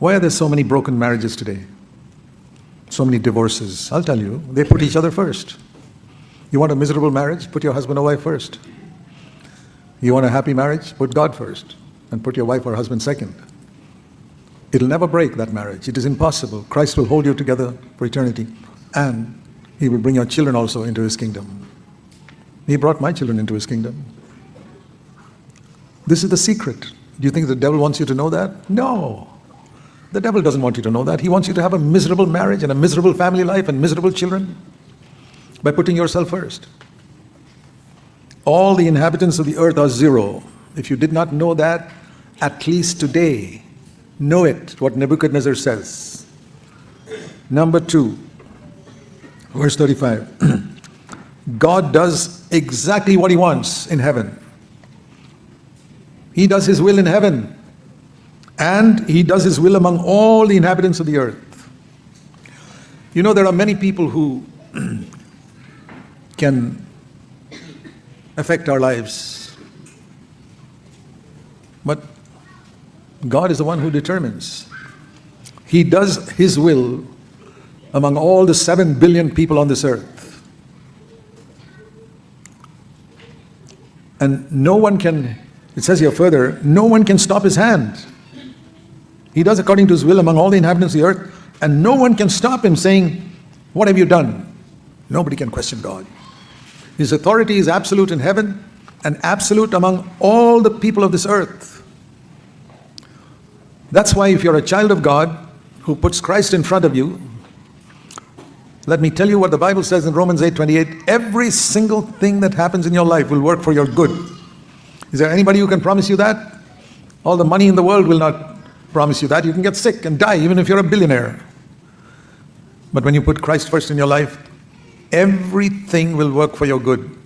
Why are there so many broken marriages today? So many divorces? I'll tell you, they put each other first. You want a miserable marriage? Put your husband or wife first. You want a happy marriage? Put God first and put your wife or husband second. It'll never break, that marriage. It is impossible. Christ will hold you together for eternity, and He will bring your children also into His kingdom. He brought my children into His kingdom. This is the secret. Do you think the devil wants you to know that? No. The devil doesn't want you to know that. He wants you to have a miserable marriage and a miserable family life and miserable children by putting yourself first. All the inhabitants of the earth are zero. If you did not know that, at least today, know it, what Nebuchadnezzar says. Number 2, verse 35. God does exactly what He wants in heaven. He does His will in heaven, and He does His will among all the inhabitants of the earth. You know, there are many people who can affect our lives, but God is the one who determines. He does His will among all the 7 billion people on this earth. And no one can, it says here further, no one can stop His hand. He does according to His will among all the inhabitants of the earth, and no one can stop Him saying, "What have you done?" Nobody can question God. His authority is absolute in heaven and absolute among all the people of this earth. That's why if you're a child of God who puts Christ in front of you, let me tell you what the Bible says in Romans 8:28. Every single thing that happens in your life will work for your good. Is there anybody who can promise you that? All the money in the world will not promise you that. You can get sick and die even if you're a billionaire. But when you put Christ first in your life, everything will work for your good.